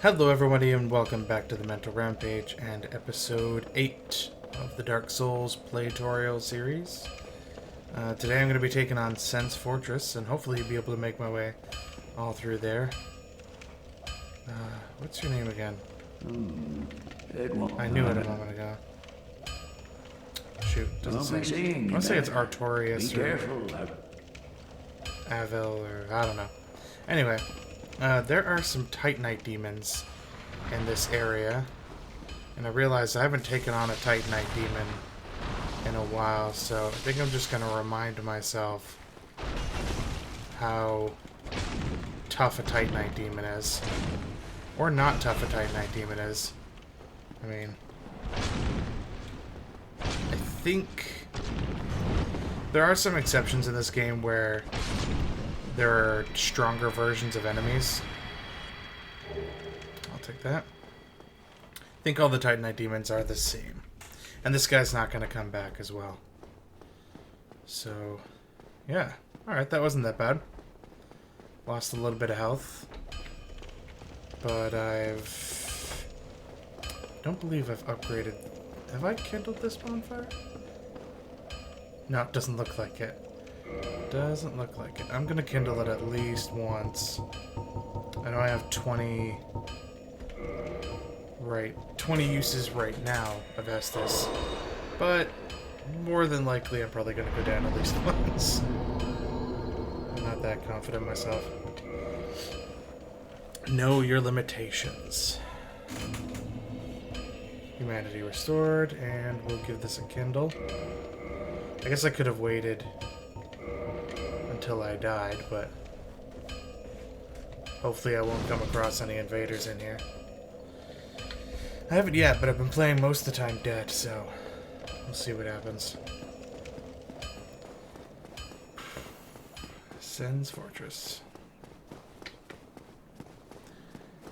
Hello everybody and welcome back to the Mental Rampage and episode 8 of the Dark Souls Playtutorial series. Today I'm going to be taking on Sen's Fortress and hopefully be able to make my way all through there. What's your name again? I knew it a moment ago. Shoot, doesn't say. I want to say it's Artorias or Avil or I don't know. Anyway. There are some Titanite demons in this area, and I realize I haven't taken on a Titanite demon in a while, so I think I'm just going to remind myself how tough a Titanite demon is. Or not tough a Titanite demon is. I mean, I think there are some exceptions in this game where there are stronger versions of enemies. I'll take that. I think all the Titanite demons are the same. And this guy's not going to come back as well. So, yeah. Alright, that wasn't that bad. Lost a little bit of health. But don't believe I've upgraded. Have I kindled this bonfire? No, it doesn't look like it. Doesn't look like it. I'm gonna kindle it at least once. I know I have 20 uses right now of Estus, but more than likely I'm probably gonna go down at least once. I'm not that confident myself. Know your limitations. Humanity restored, and we'll give this a kindle. I guess I could have waited until I died, but hopefully I won't come across any invaders in here. I haven't yet, but I've been playing most of the time dead, so we'll see what happens. Sen's Fortress.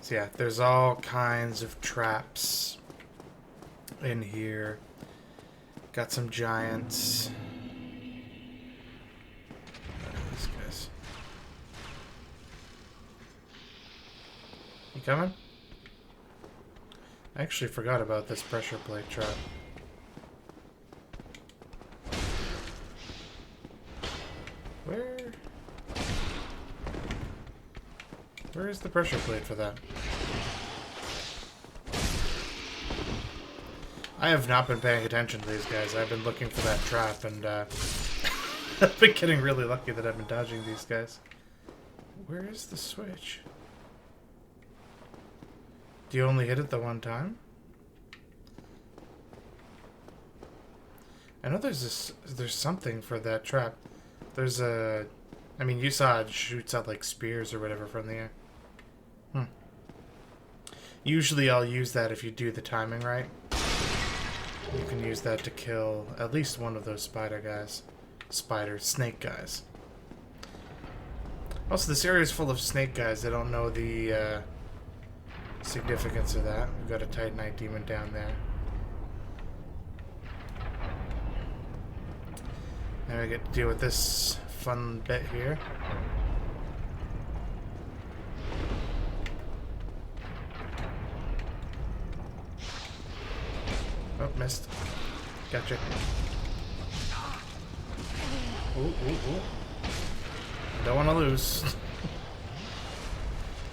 So yeah, there's all kinds of traps in here. Got some giants. You coming? I actually forgot about this pressure plate trap. Where is the pressure plate for that? I have not been paying attention to these guys. I've been looking for that trap, and I've been getting really lucky that I've been dodging these guys. Where is the switch? Do you only hit it the one time? I know there's something for that trap. There's a... I mean, you saw it shoots out like spears or whatever from the air. Usually I'll use that if you do the timing right. You can use that to kill at least one of those snake guys. Also, this area is full of snake guys. I don't know the significance of that. We've got a Titanite demon down there. Now we get to deal with this fun bit here. Oh, missed. Gotcha. Ooh, ooh, ooh. Don't want to lose.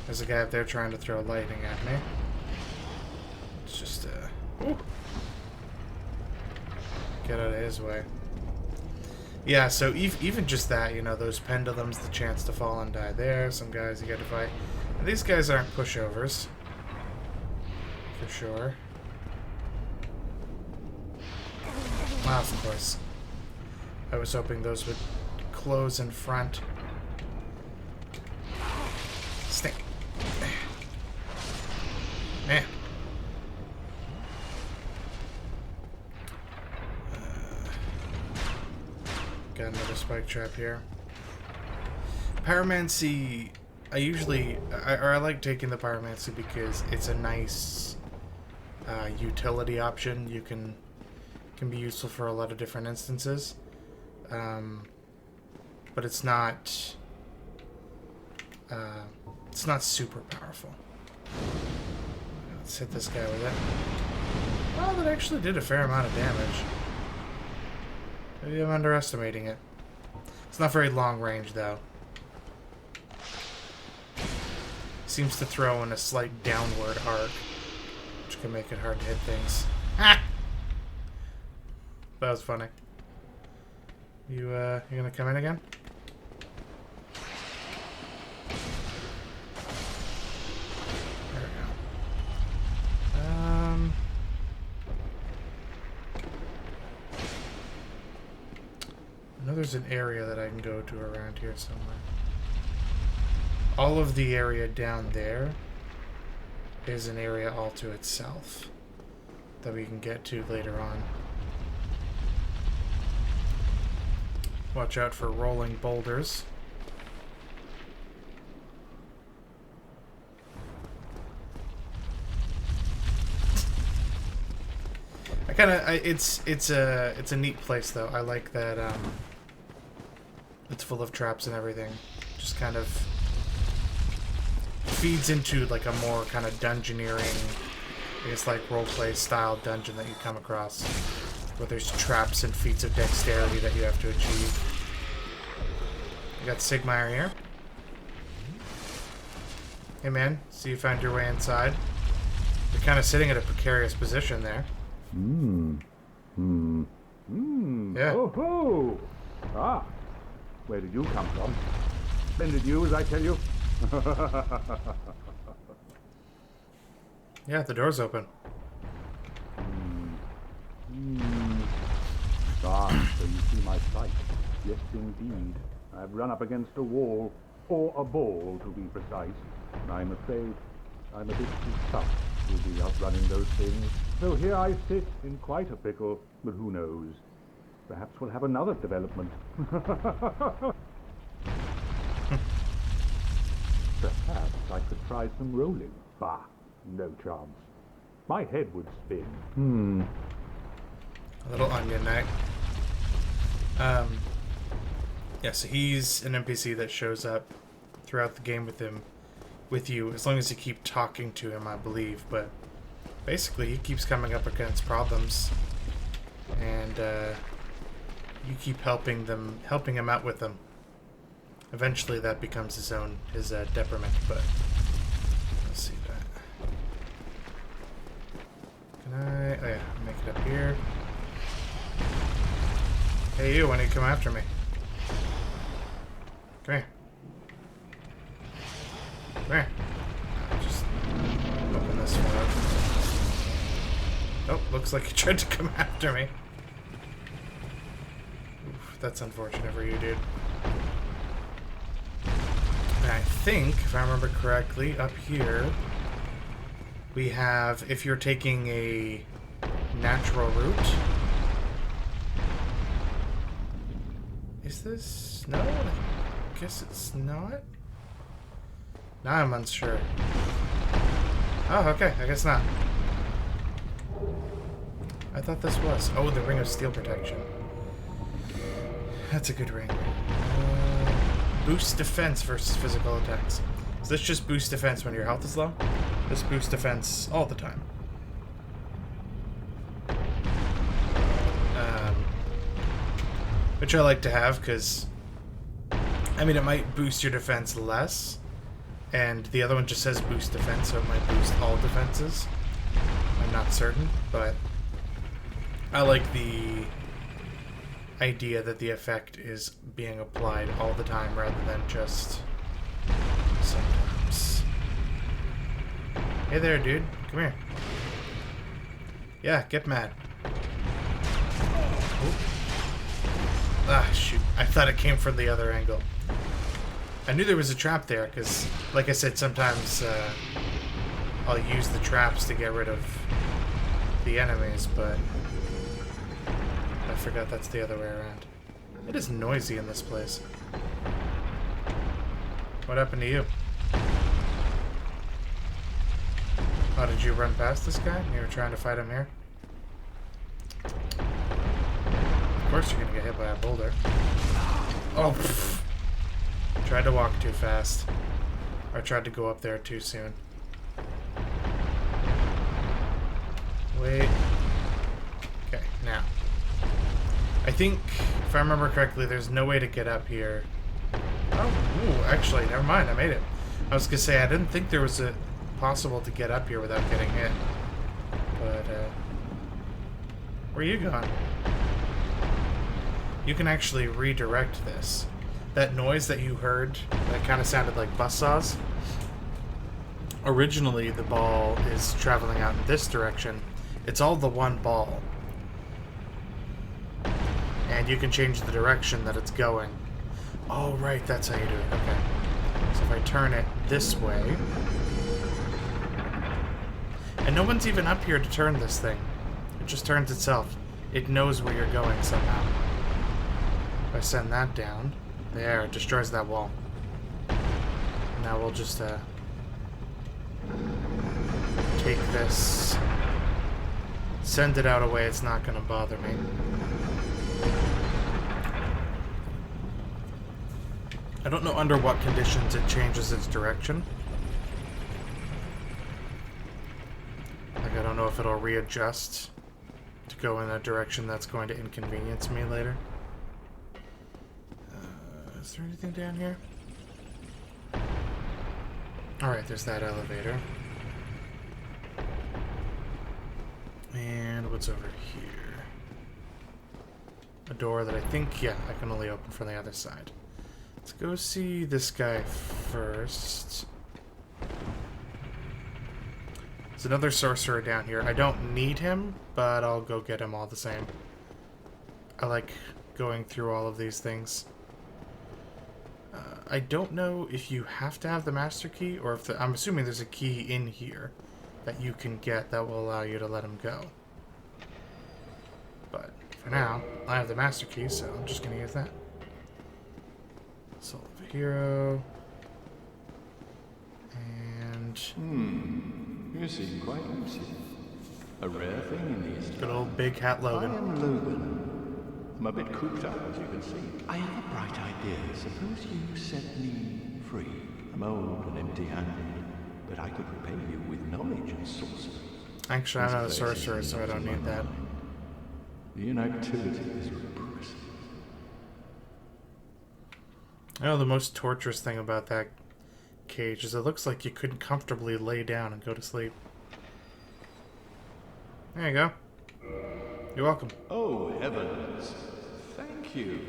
There's a guy up there trying to throw lightning at me. It's just, ooh. Get out of his way. Yeah, so even just that, you know, those pendulums, the chance to fall and die there, some guys you got to fight. And these guys aren't pushovers. For sure. Ah, of course. I was hoping those would close in front. Snake. Man. Got another spike trap here. Pyromancy, I like taking the Pyromancy because it's a nice utility option. You can be useful for a lot of different instances. But it's not super powerful. Let's hit this guy with it. Well, that actually did a fair amount of damage. Maybe I'm underestimating it. It's not very long range, though. Seems to throw in a slight downward arc, which can make it hard to hit things. Ah! That was funny. You gonna come in again? There we go. I know there's an area that I can go to around here somewhere. All of the area down there is an area all to itself that we can get to later on. Watch out for rolling boulders. It's a neat place though. I like that it's full of traps and everything. Just kind of feeds into like a more kind of dungeoneering, I guess like roleplay style dungeon that you come across, where there's traps and feats of dexterity that you have to achieve. You got Sigmire here. Hey man, so you found your way inside. You're kind of sitting at a precarious position there. Yeah. Oh ho! Ah, where did you come from? Splendid news, I tell you. Yeah, the door's open. Ah, so you see my plight. Yes, indeed. I've run up against a wall, or a ball to be precise. I'm afraid I'm a bit too tough to be outrunning those things. So here I sit in quite a pickle, but who knows? Perhaps we'll have another development. Perhaps I could try some rolling. Bah, no chance. My head would spin. A little onion knight. Yeah, so he's an NPC that shows up throughout the game with you, as long as you keep talking to him, I believe. But basically, he keeps coming up against problems, and you keep helping him out with them. Eventually, that becomes his detriment. But let's see that. Can I? Oh yeah, make it up here. Hey, you! Why don't you come after me? Come here. Come here. Just open this one up. Oh, looks like he tried to come after me. Oof, that's unfortunate for you, dude. And I think, if I remember correctly, up here we have, if you're taking a natural route. Is this? No? I guess it's not. Now I'm unsure. Oh, okay. I guess not. I thought this was. Oh, the Ring of Steel Protection. That's a good ring. Boost defense versus physical attacks. So this just boosts defense when your health is low. This boosts defense all the time. Which I like to have because, I mean, it might boost your defense less. And the other one just says boost defense, so it might boost all defenses. I'm not certain, but I like the idea that the effect is being applied all the time rather than just sometimes. Hey there, dude. Come here. Yeah, get mad. Oop. Ah, shoot. I thought it came from the other angle. I knew there was a trap there, because, like I said, sometimes I'll use the traps to get rid of the enemies, but I forgot that's the other way around. It is noisy in this place. What happened to you? Oh, did you run past this guy? You were trying to fight him here? Of course you're gonna get hit by a boulder. Oh, pfft. Tried to walk too fast. Or tried to go up there too soon. Wait. Okay, now. I think, if I remember correctly, there's no way to get up here. Oh, ooh, actually, never mind. I made it. I was gonna say, I didn't think there was a possible to get up here without getting hit. But, where are you going? You can actually redirect this. That noise that you heard, that kind of sounded like buzzsaws. Originally, the ball is traveling out in this direction. It's all the one ball. And you can change the direction that it's going. Oh, right, that's how you do it. Okay. So if I turn it this way... And no one's even up here to turn this thing. It just turns itself. It knows where you're going somehow. If I send that down... There, it destroys that wall. Now we'll just, take this... Send it out a way it's not gonna bother me. I don't know under what conditions it changes its direction. Like, I don't know if it'll readjust to go in a direction that's going to inconvenience me later. Is there anything down here? Alright, there's that elevator. And what's over here? A door that I think, yeah, I can only open from the other side. Let's go see this guy first. There's another sorcerer down here. I don't need him, but I'll go get him all the same. I like going through all of these things. I don't know if you have to have the master key, or if I'm assuming there's a key in here that you can get that will allow you to let him go. But for now, I have the master key, so I'm just going to use that. Soul of a Hero. And... You seem quite lucid. A rare thing in these good old big hat Logan. I am Logan. I'm a bit cooped up, as you can see. I have a bright idea. Suppose you set me free. I'm old and empty-handed, but I could repay you with knowledge and sorcery. Actually, I'm not a sorcerer, so I don't need that. The inactivity is repressive. Oh, the most torturous thing about that cage is it looks like you couldn't comfortably lay down and go to sleep. There you go. You're welcome. Oh, heavens. Thank you.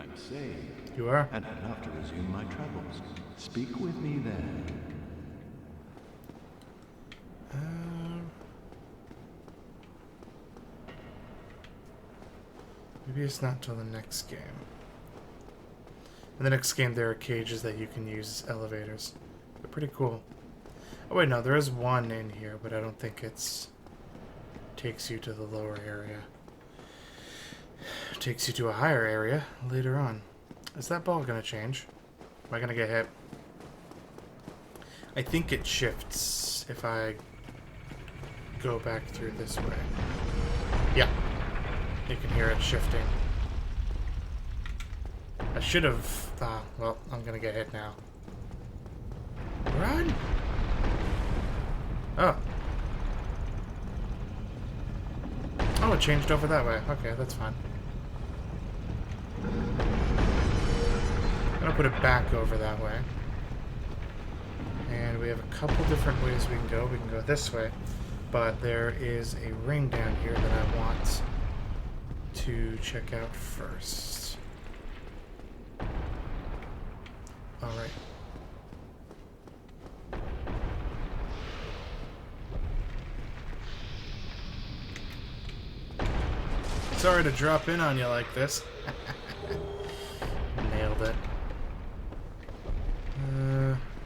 I'm saved. You are? And I'd love to resume my travels. Speak with me then. Maybe it's not till the next game. In the next game, there are cages that you can use as elevators. They're pretty cool. Oh wait, no, there is one in here, but I don't think it's... takes you to the lower area. It takes you to a higher area later on. Is that ball gonna change? Am I gonna get hit? I think it shifts if I go back through this way. Yeah. You can hear it shifting. I should have... well, I'm gonna get hit now. Run! Oh. Oh, it changed over that way. Okay, that's fine. I'm gonna put it back over that way. And we have a couple different ways we can go. We can go this way. But there is a ring down here that I want to check out first. Alright. Sorry to drop in on you like this. Nailed it.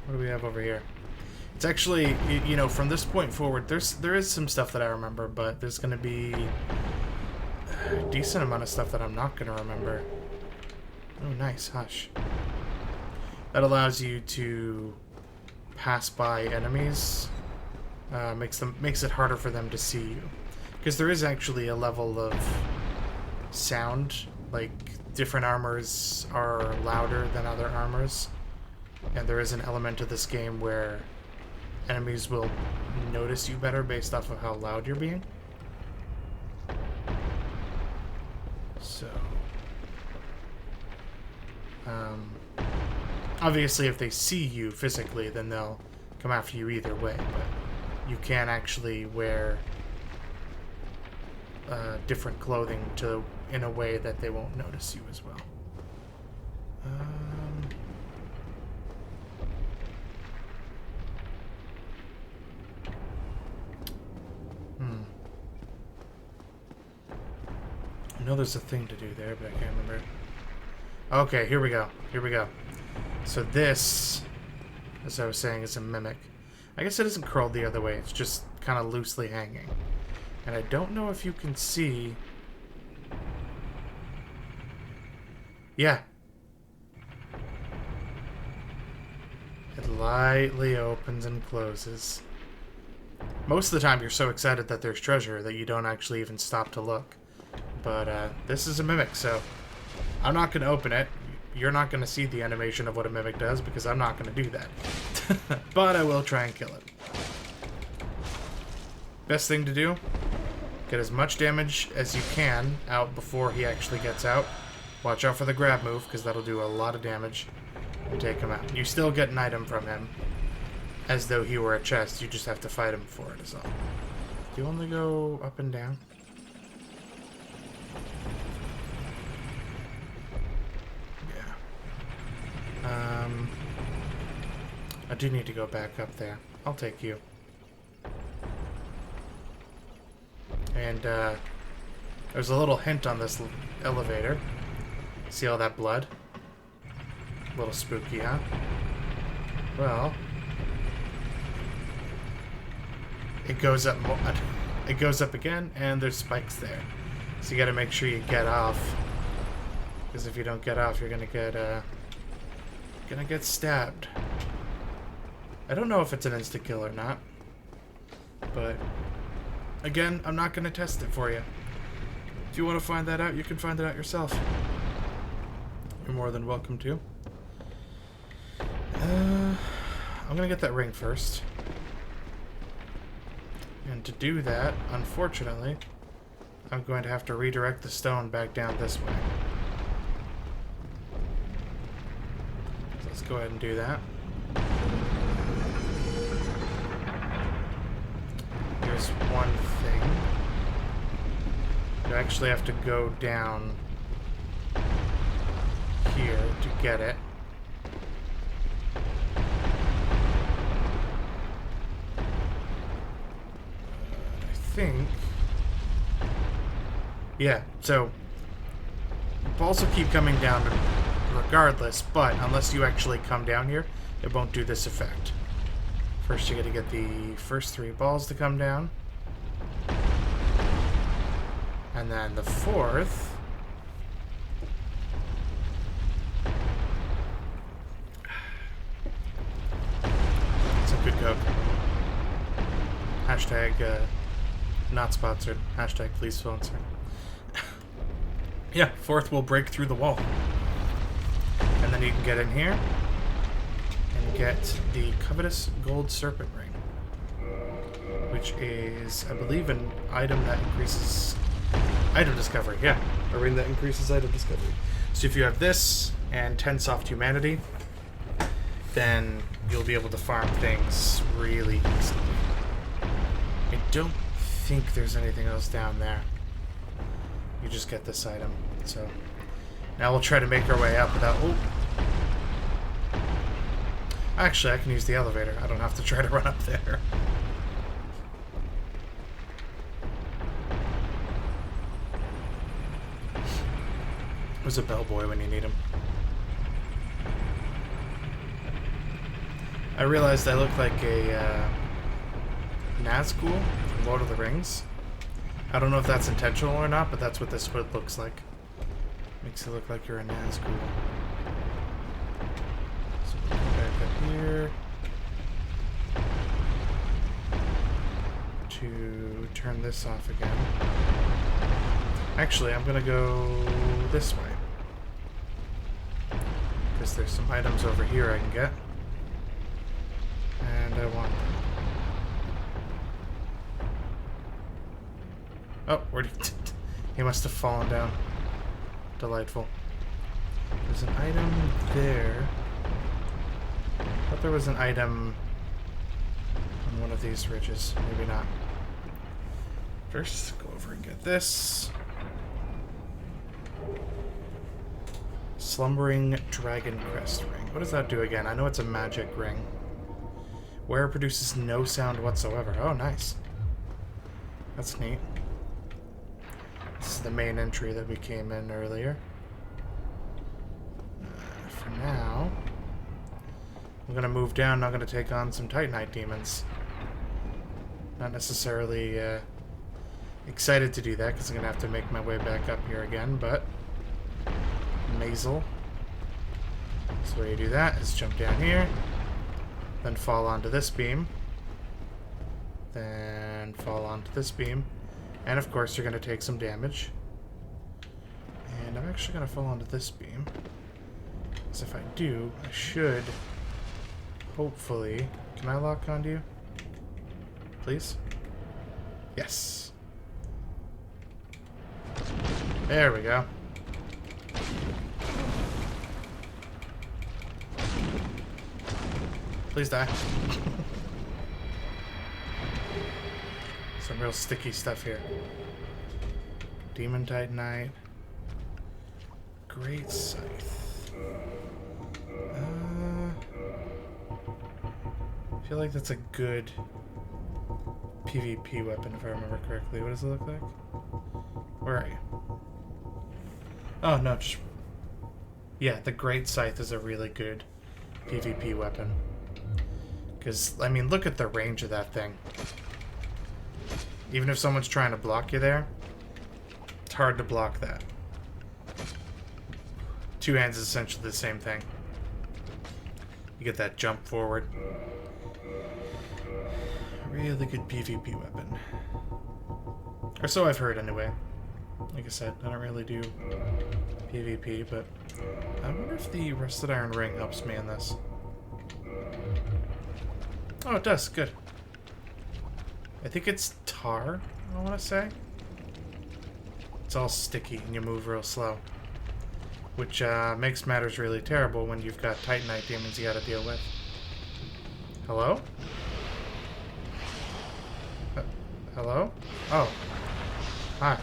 What do we have over here? It's actually, you know, from this point forward, there is some stuff that I remember, but there's going to be a decent amount of stuff that I'm not going to remember. Oh, nice. Hush. That allows you to pass by enemies. Makes it harder for them to see you. Because there is actually a level of sound. Like, different armors are louder than other armors. And there is an element to this game where enemies will notice you better based off of how loud you're being. Um, obviously, if they see you physically, then they'll come after you either way, but you can actually wear different clothing in a way that they won't notice you as well. I know there's a thing to do there, but I can't remember. Okay, here we go. Here we go. So this, as I was saying, is a mimic. I guess it isn't curled the other way. It's just kind of loosely hanging. And I don't know if you can see... Yeah. It lightly opens and closes. Most of the time you're so excited that there's treasure that you don't actually even stop to look. But this is a mimic, so I'm not going to open it. You're not going to see the animation of what a mimic does because I'm not going to do that. But I will try and kill it. Best thing to do, get as much damage as you can out before he actually gets out. Watch out for the grab move because that'll do a lot of damage and take him out. You still get an item from him as though he were a chest. You just have to fight him for it is all. Do you only go up and down? I do need to go back up there. I'll take you. And, there's a little hint on this elevator. See all that blood? A little spooky, huh? Well... It goes up it goes up again, and there's spikes there. So you gotta make sure you get off. Because if you don't get off, you're gonna get stabbed. I don't know if it's an insta-kill or not. But, again, I'm not gonna test it for you. If you want to find that out, you can find it out yourself. You're more than welcome to. I'm gonna get that ring first. And to do that, unfortunately, I'm going to have to redirect the stone back down this way. So let's go ahead and do that. Here's one thing. You actually have to go down here to get it. I think... Yeah, so... balls will keep coming down regardless, but unless you actually come down here, it won't do this effect. First you gotta get the first 3 balls to come down. And then the 4th... It's a good cook. Hashtag, not sponsored. Hashtag please sponsor. Yeah, 4th will break through the wall. And then you can get in here and get the covetous gold serpent ring. Which is, I believe, an item that increases... item discovery, yeah. A ring that increases item discovery. So if you have this and 10 soft humanity, then you'll be able to farm things really easily. I don't think there's anything else down there. You just get this item. So now we'll try to make our way up without... Oh! Actually, I can use the elevator. I don't have to try to run up there. Who's a bellboy when you need him? I realized I look like a Nazgul from Lord of the Rings. I don't know if that's intentional or not, but that's what this hood looks like. Makes it look like you're a Nazgul. So we'll go back up here to turn this off again. Actually, I'm gonna go this way. Because there's some items over here I can get. And I want them. Oh, where'd he... he must have fallen down. Delightful. There's an item there. I thought there was an item on one of these ridges. Maybe not. First, go over and get this. Slumbering Dragon Crest Ring. What does that do again? I know it's a magic ring. Where it produces no sound whatsoever. Oh, nice. That's neat. This is the main entry that we came in earlier. For now, I'm going to move down. I'm going to take on some Titanite demons. Not necessarily excited to do that because I'm going to have to make my way back up here again, but Mazel. So the way you do that is jump down here, then fall onto this beam, then fall onto this beam, and of course you're going to take some damage. And I'm actually going to fall onto this beam, because if I do, I should hopefully... Can I lock onto you? Please? Yes. There we go. Please die. Some real sticky stuff here. Demon Titanite. Great Scythe. I feel like that's a good PvP weapon if I remember correctly. What does it look like? Where are you? Oh, no, just... Yeah, the Great Scythe is a really good PvP weapon. Because, I mean, look at the range of that thing. Even if someone's trying to block you there, it's hard to block that. Two hands is essentially the same thing. You get that jump forward. Really good PvP weapon. Or so I've heard anyway. Like I said, I don't really do PvP, but I wonder if the Rusted Iron Ring helps me in this. Oh, it does. Good. I think it's tar, I want to say. It's all sticky and you move real slow. Which makes matters really terrible when you've got Titanite demons you gotta deal with. Hello? Hello? Oh. Hi.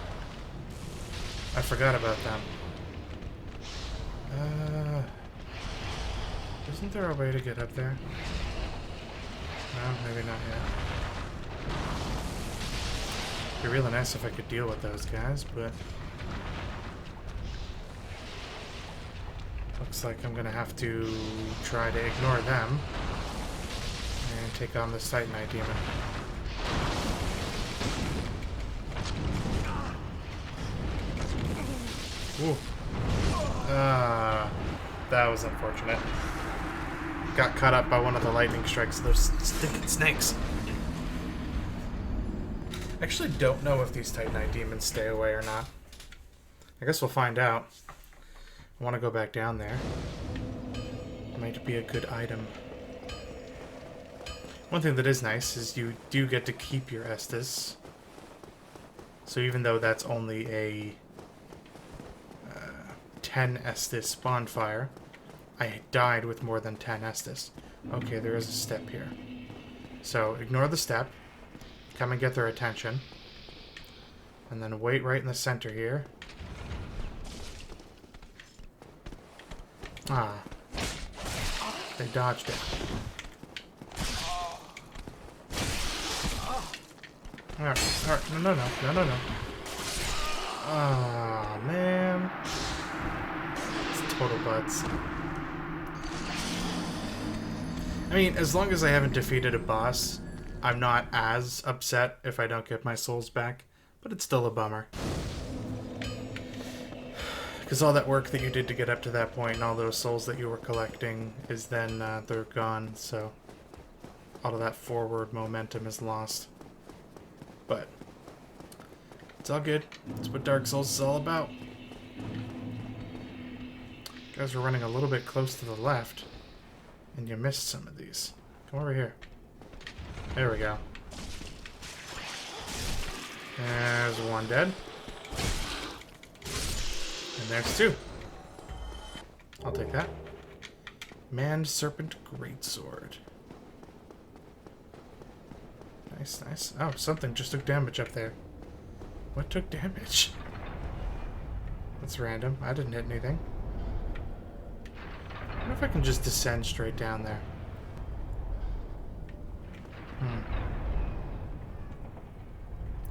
I forgot about them. Isn't there a way to get up there? No, maybe not yet. It'd be really nice if I could deal with those guys, but... Looks like I'm gonna have to try to ignore them and take on this Titanite demon. Ooh. That was unfortunate. Got caught up by one of the lightning strikes of those stinking snakes. I actually don't know if these Titanite demons stay away or not. I guess we'll find out. I want to go back down there. Might be a good item. One thing that is nice is you do get to keep your Estus. So even though that's only a 10 Estus bonfire, I died with more than 10 Estus. Okay, there is a step here. So ignore the step. Come and get their attention. And then wait right in the center here. Ah. They dodged it. Alright, no. Ah, man. It's total butts. I mean, as long as I haven't defeated a boss, I'm not as upset if I don't get my souls back, but it's still a bummer. Because all that work that you did to get up to that point and all those souls that you were collecting is then, they're gone, so all of that forward momentum is lost. But it's all good. That's what Dark Souls is all about. You guys are running a little bit close to the left, and you missed some of these. Come over here. There we go. There's one dead. And there's two. I'll take that. Manned Serpent Greatsword. Nice, nice. Oh, something just took damage up there. What took damage? That's random. I didn't hit anything. I wonder if I can just descend straight down there.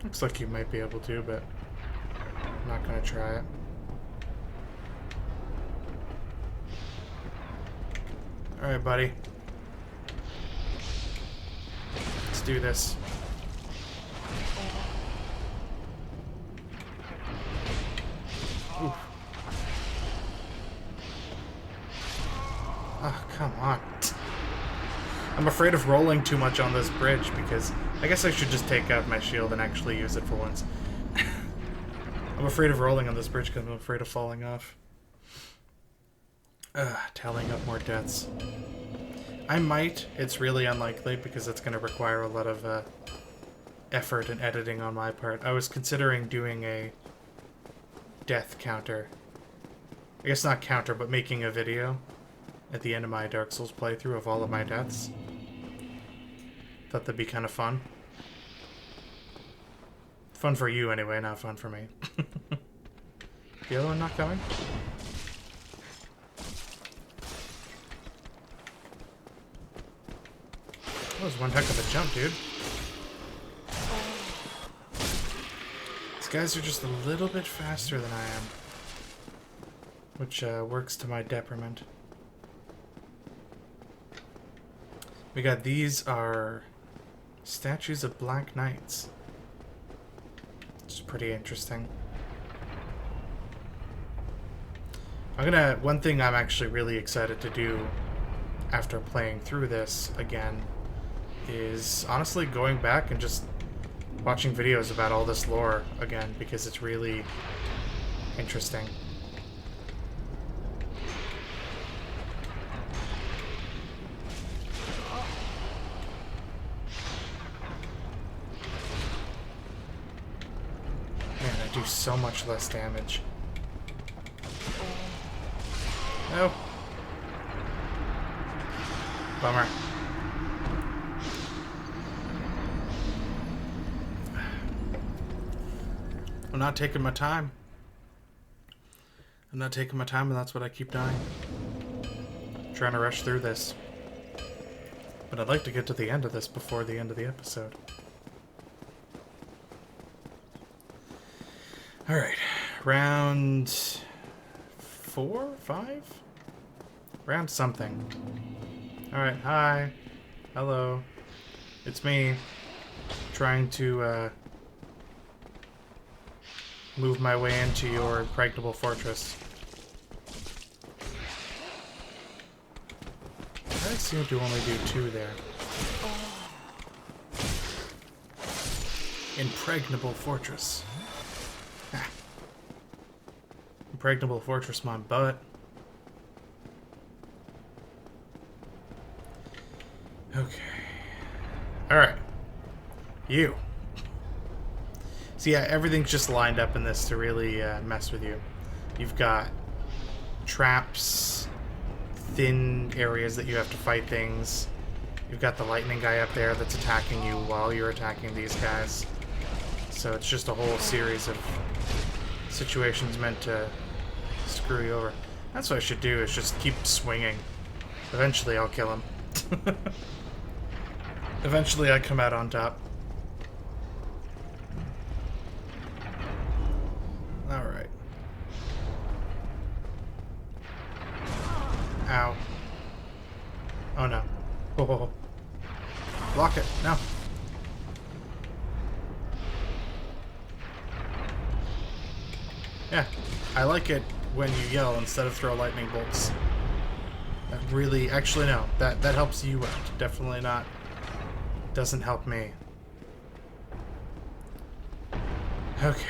Looks like you might be able to, but I'm not gonna try it. Alright, buddy. Let's do this. Oof. Oh, come on. I'm afraid of rolling too much on this bridge because I guess I should just take out my shield and actually use it for once. I'm afraid of rolling on this bridge because I'm afraid of falling off. Tallying up more deaths. I might. It's really unlikely because it's going to require a lot of effort and editing on my part. I was considering doing a death counter. I guess not counter, but making a video at the end of my Dark Souls playthrough of all of my deaths. Thought that'd be kind of fun. Fun for you anyway, not fun for me. The other one not coming? That was one heck of a jump, dude. These guys are just a little bit faster than I am. Which works to my detriment. We got these are statues of Black Knights. It's pretty interesting. One thing I'm actually really excited to do after playing through this again is honestly going back and just watching videos about all this lore again because it's really interesting. Man, I do so much less damage. No. Bummer. I'm not taking my time. I'm not taking my time, and that's what I keep dying. I'm trying to rush through this. But I'd like to get to the end of this before the end of the episode. Alright. Round 4? 5? Round something. Alright, hi. Hello. It's me. Trying to, move my way into your impregnable fortress. I seem to only do 2 there. Impregnable fortress. Impregnable fortress my butt. Okay. Alright. You. So yeah, everything's just lined up in this to really mess with you. You've got traps, thin areas that you have to fight things. You've got the lightning guy up there that's attacking you while you're attacking these guys. So it's just a whole series of situations meant to screw you over. That's what I should do, is just keep swinging. Eventually I'll kill him. Eventually I come out on top. Alright. Ow. Oh no. Oh. Block it. No. Yeah. I like it when you yell instead of throw lightning bolts. That really... Actually, no. That helps you out. Definitely not. Doesn't help me. Okay.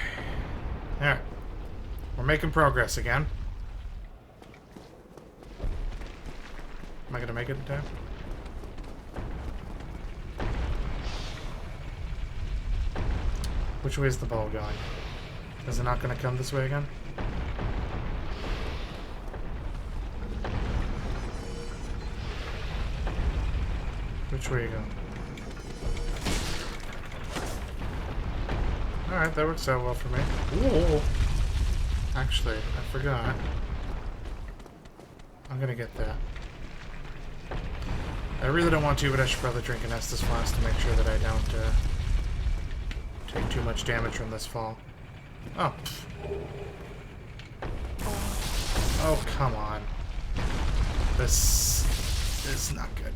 Alright. We're making progress again. Am I gonna make it in time? Which way is the ball going? Is it not gonna come this way again? Which way are you going? Alright, that works out well for me. Ooh. Actually, I forgot. I'm gonna get that. I really don't want to, but I should probably drink an Estus flask to make sure that I don't take too much damage from this fall. Oh. Oh, come on. This is not good.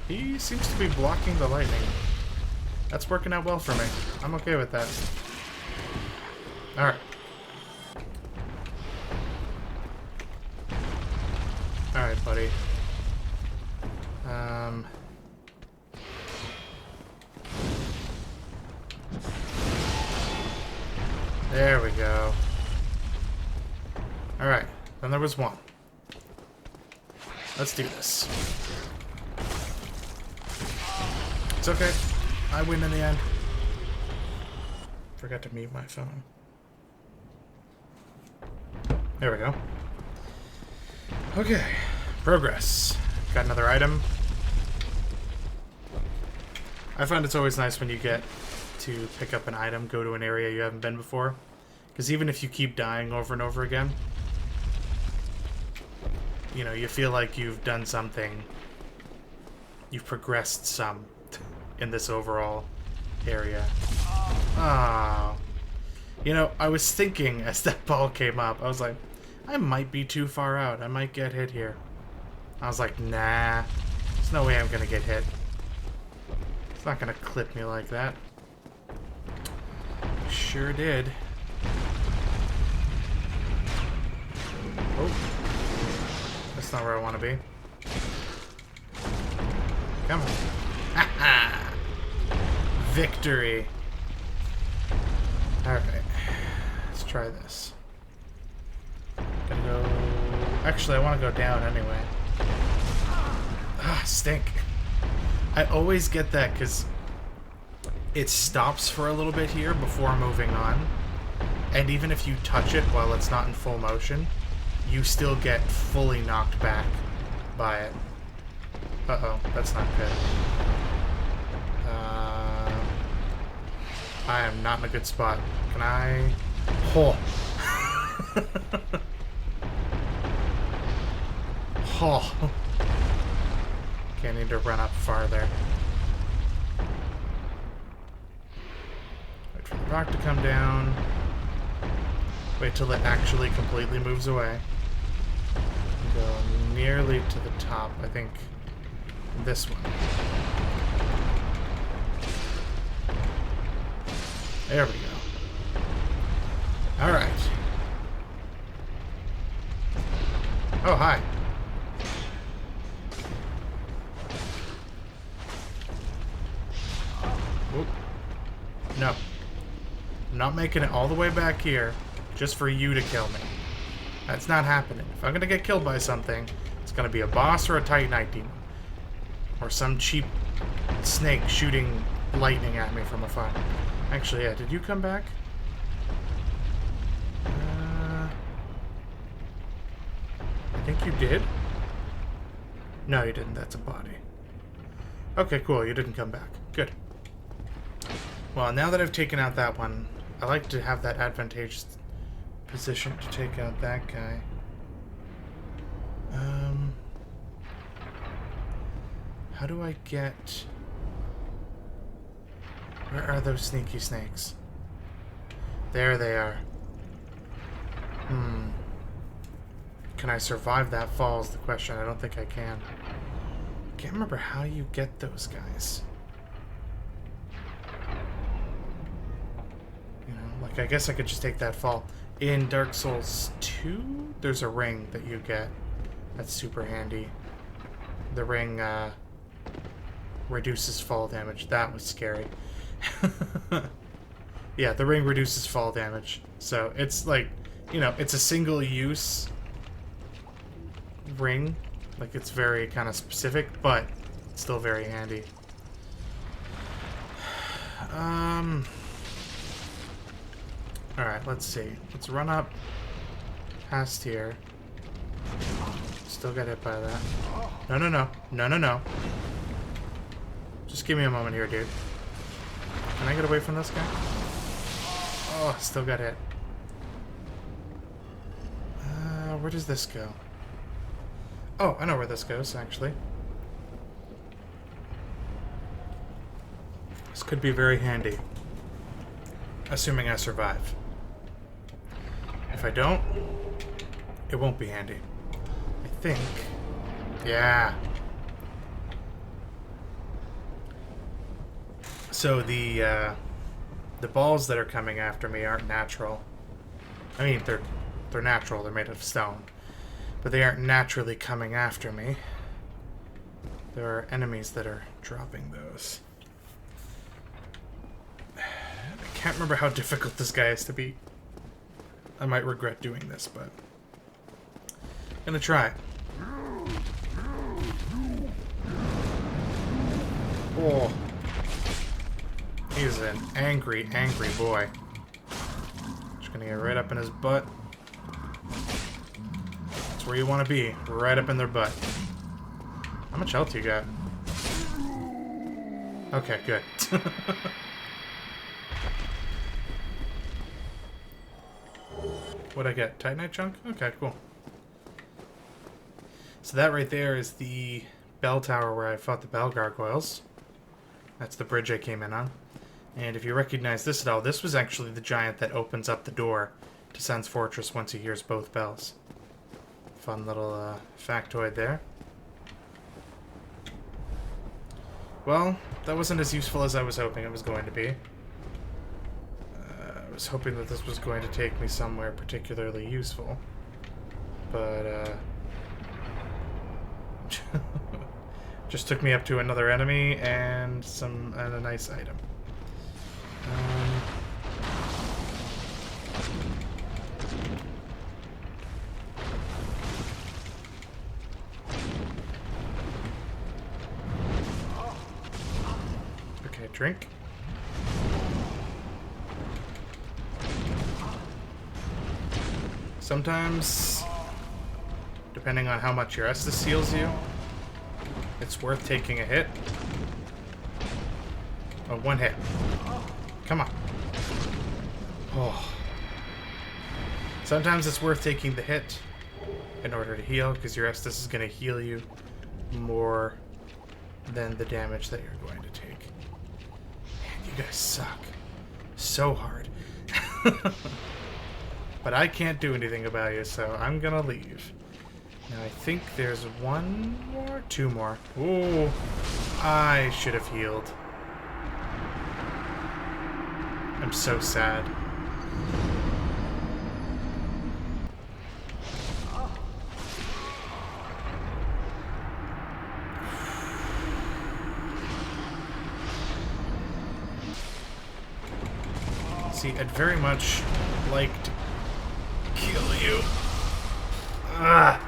He seems to be blocking the lightning. That's working out well for me. I'm okay with that. Alright. Alright, buddy. There we go. Alright. Then there was one. Let's do this. It's okay. I win in the end. Forgot to mute my phone. There we go. Okay. Progress. Got another item. I find it's always nice when you get to pick up an item, go to an area you haven't been before. Because even if you keep dying over and over again, you know, you feel like you've done something. You've progressed some in this overall area. Oh. You know, I was thinking as that ball came up, I was like, I might be too far out. I might get hit here. I was like, nah. There's no way I'm gonna get hit. It's not gonna clip me like that. Sure did. Oh. That's not where I want to be. Come on. Ha-ha! Victory. Alright. Let's try this. Gotta go... Actually, I want to go down anyway. Ah, stink. I always get that because it stops for a little bit here before moving on. And even if you touch it while it's not in full motion, you still get fully knocked back by it. Uh-oh, that's not good. I am not in a good spot. Can I... Oh. Oh. Okay, I need to run up farther. Wait for the rock to come down. Wait till it actually completely moves away. Go nearly to the top. I think this one. There we go. Alright. Oh, hi. Oop. No. I'm not making it all the way back here just for you to kill me. That's not happening. If I'm gonna get killed by something, it's gonna be a boss or a Titanite demon. Or some cheap snake shooting lightning at me from afar. Actually, yeah, did you come back? I think you did. No, you didn't. That's a body. Okay, cool. You didn't come back. Good. Well, now that I've taken out that one, I like to have that advantageous position to take out that guy. How do I get... Where are those sneaky snakes? There they are. Can I survive that fall is the question. I don't think I can. I can't remember how you get those guys. You know, like I guess I could just take that fall. In Dark Souls 2, there's a ring that you get. That's super handy. The ring reduces fall damage. That was scary. Yeah, the ring reduces fall damage. So it's like, you know, it's a single use ring. Like it's very kind of specific, but it's still very handy. Alright, let's see. Let's run up. past here. Still got hit by that. No, no, no. No, no, no. Just give me a moment here, dude. Can I get away from this guy? Oh, still got hit. Where does this go? Oh, I know where this goes, actually. This could be very handy. Assuming I survive. If I don't, it won't be handy. I think. Yeah. So the balls that are coming after me aren't natural. I mean, they're natural. They're made of stone. But they aren't naturally coming after me. There are enemies that are dropping those. I can't remember how difficult this guy is to beat. I might regret doing this, but I'm gonna try. Oh. He's an angry, angry boy. Just gonna get right up in his butt. That's where you want to be. Right up in their butt. How much health you got? Okay, good. What'd I get? Titanite chunk? Okay, cool. So that right there is the bell tower where I fought the bell gargoyles. That's the bridge I came in on. And if you recognize this at all, this was actually the giant that opens up the door to Sen's Fortress once he hears both bells. Fun little factoid there. Well, that wasn't as useful as I was hoping it was going to be. I was hoping that this was going to take me somewhere particularly useful. But, just took me up to another enemy and a nice item. Okay, drink. Sometimes, depending on how much your Estus heals you, it's worth taking a hit. Oh, one hit. Come on. Oh. Sometimes it's worth taking the hit in order to heal, because your Estus is going to heal you more than the damage that you're going to take. Man, you guys suck. So hard. But I can't do anything about you, so I'm going to leave. Now, I think there's one more? Two more. Ooh. I should have healed. I'm so sad. See, I'd very much like to kill you. Ah!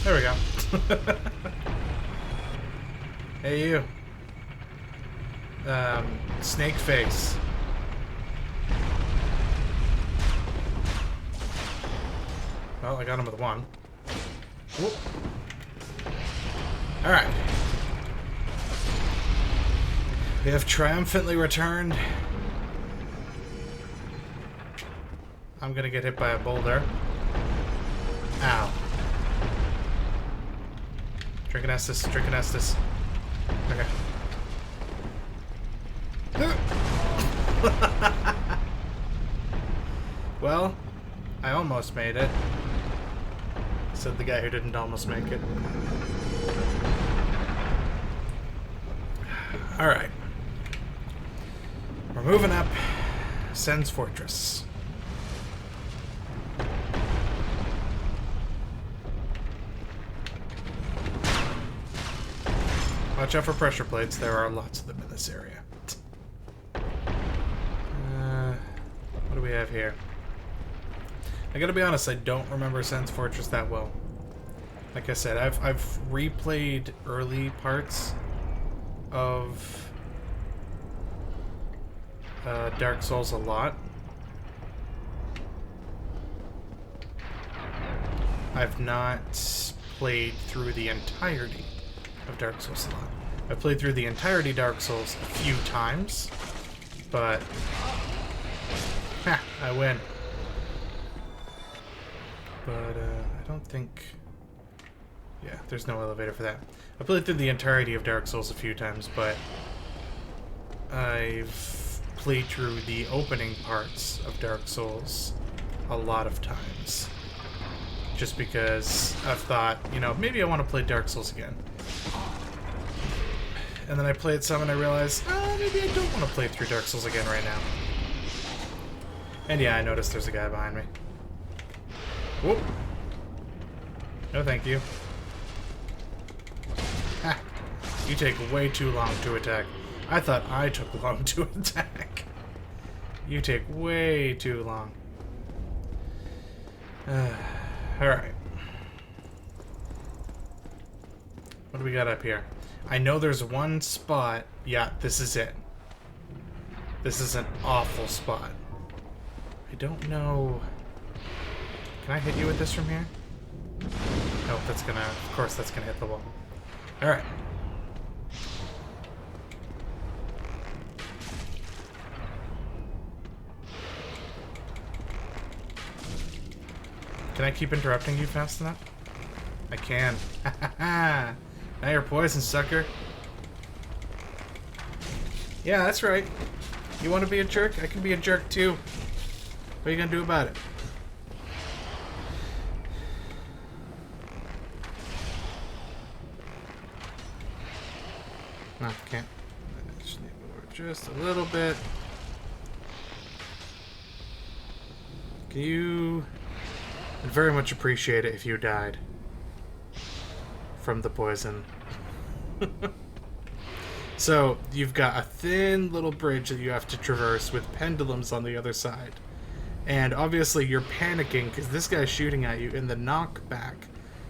There we go. Hey, you. Snake face. Well, I got him with one. Whoop. Alright. We have triumphantly returned. I'm gonna get hit by a boulder. Ow. Drink an Estus, drink an Estus. Okay. Well, I almost made it. Said the guy who didn't almost make it. Alright. We're moving up. Sen's Fortress. Watch out for pressure plates. There are lots of them in this area. What do we have here? I gotta be honest, I don't remember Sen's Fortress that well. Like I said, I've replayed early parts of Dark Souls a lot. I've not played through the entirety of Dark Souls a lot. I've played through the entirety of Dark Souls a few times, but I win. But I don't think... Yeah, there's no elevator for that. I played through the entirety of Dark Souls a few times, but I've played through the opening parts of Dark Souls a lot of times. Just because I've thought, you know, maybe I want to play Dark Souls again. And then I played some and I realized, maybe I don't want to play through Dark Souls again right now. And yeah, I noticed there's a guy behind me. Whoop. No thank you. Ha! You take way too long to attack. I thought I took long to attack. You take way too long. Alright. What do we got up here? I know there's one spot. Yeah, this is it. This is an awful spot. I don't know... Can I hit you with this from here? Nope, that's gonna... Of course that's gonna hit the wall. Alright. Can I keep interrupting you fast enough? I can. Ha ha ha! Now you're poisoned, sucker. Yeah, that's right. You want to be a jerk? I can be a jerk too. What are you gonna do about it? No, can't. I just need to move just a little bit. Can you... I'd very much appreciate it if you died from the poison. So, you've got a thin little bridge that you have to traverse with pendulums on the other side. And obviously you're panicking because this guy's shooting at you, and the knockback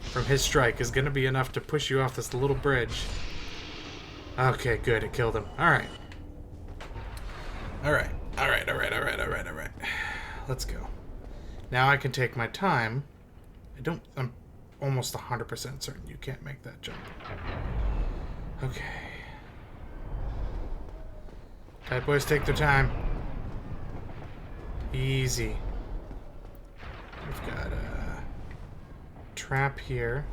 from his strike is going to be enough to push you off this little bridge. Okay, good. It killed him. Alright. Alright. Alright. Let's go. Now I can take my time. I'm almost 100% certain you can't make that jump. Okay. Bad boys take their time. Easy. We've got a trap here.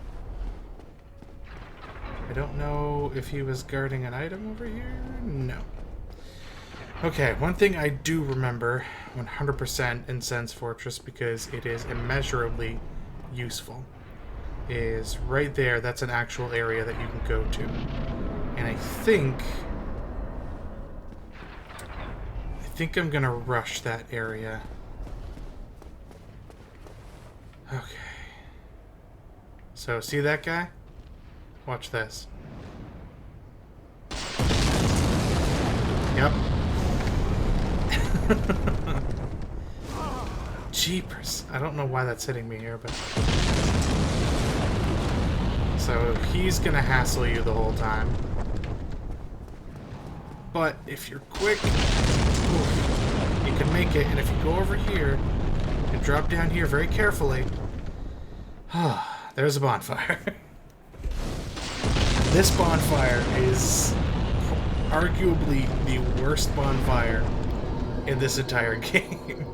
I don't know if he was guarding an item over here. No. Okay, one thing I do remember 100% in Sen's Fortress, because it is immeasurably useful, is right there. That's an actual area that you can go to. And I think I'm gonna rush that area. Okay. So, see that guy? Watch this. Yep. Jeepers. I don't know why that's hitting me here, but... So, he's gonna hassle you the whole time. But, if you're quick, you can make it, and if you go over here, and drop down here very carefully... There's a bonfire. This bonfire is arguably the worst bonfire in this entire game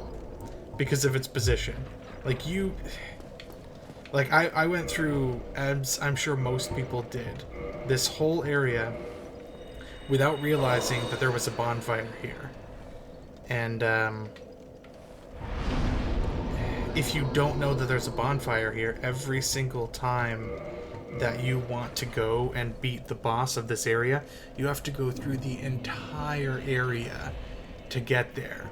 because of its position. Like, you... Like, I went through, as I'm sure most people did, this whole area without realizing that there was a bonfire here. And, if you don't know that there's a bonfire here, every single time that you want to go and beat the boss of this area, you have to go through the entire area to get there.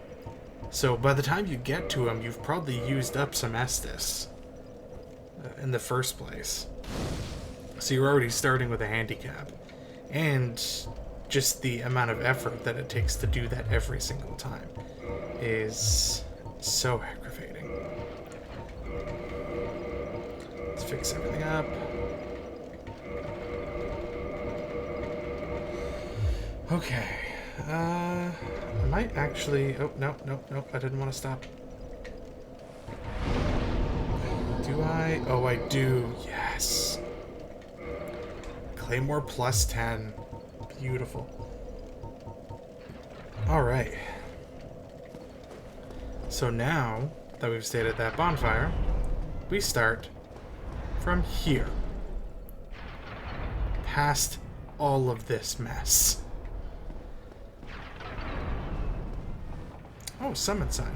So by the time you get to him, you've probably used up some Estus in the first place. So you're already starting with a handicap. And just the amount of effort that it takes to do that every single time is so aggravating. Let's fix everything up. Okay. I might actually... Oh, no, I didn't want to stop. Do I? Oh, I do. Yes. Claymore plus 10. Beautiful. Alright. So now that we've stayed at that bonfire, we start from here. Past all of this mess. Oh, summon sign.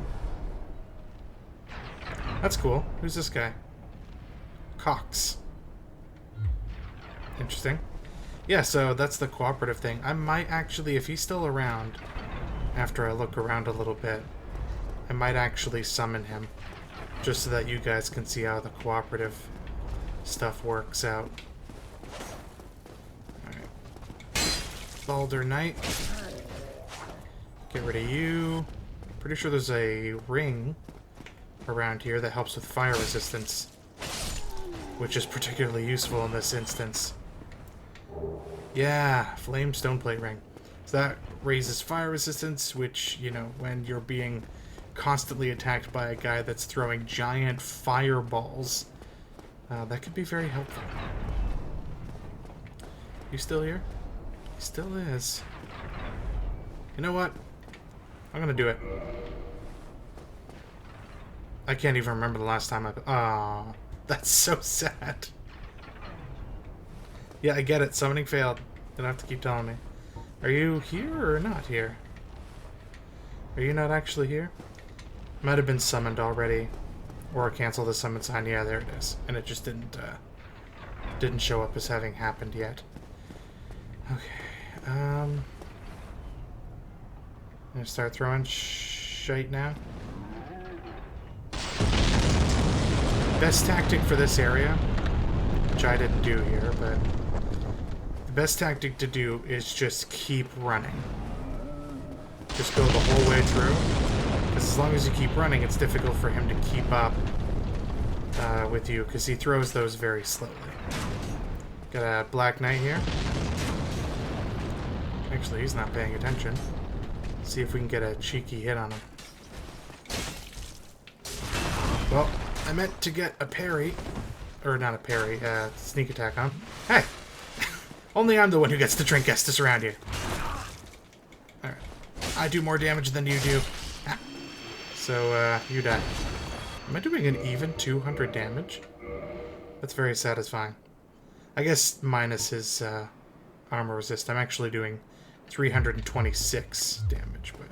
That's cool. Who's this guy? Cox. Interesting. Yeah, so that's the cooperative thing. I might actually, if he's still around, after I look around a little bit, I might actually summon him. Just so that you guys can see how the cooperative stuff works out. Alright. Baldur Knight. Get rid of you. Pretty sure there's a ring around here that helps with fire resistance, which is particularly useful in this instance. Yeah, flame stone plate ring. So that raises fire resistance, which, you know, when you're being constantly attacked by a guy that's throwing giant fireballs, that could be very helpful. You still here? He still is. You know what? I'm gonna do it. I can't even remember the last time Aw, that's so sad. Yeah, I get it. Summoning failed. You don't have to keep telling me. Are you here or not here? Are you not actually here? Might have been summoned already. Or cancel the summon sign. Yeah, there it is. And it just didn't show up as having happened yet. Okay. I'm gonna start throwing shite now. Best tactic for this area, which I didn't do here, but the best tactic to do is just keep running. Just go the whole way through. Because as long as you keep running, it's difficult for him to keep up with you, because he throws those very slowly. Got a Black Knight here. Actually, he's not paying attention. See if we can get a cheeky hit on him. Well, I meant to get a parry. Or not a parry, sneak attack on him. Hey! Only I'm the one who gets to drink Estus around here. Alright. I do more damage than you do. Ah. So, you die. Am I doing an even 200 damage? That's very satisfying. I guess minus his armor resist. I'm actually doing 326 damage, but...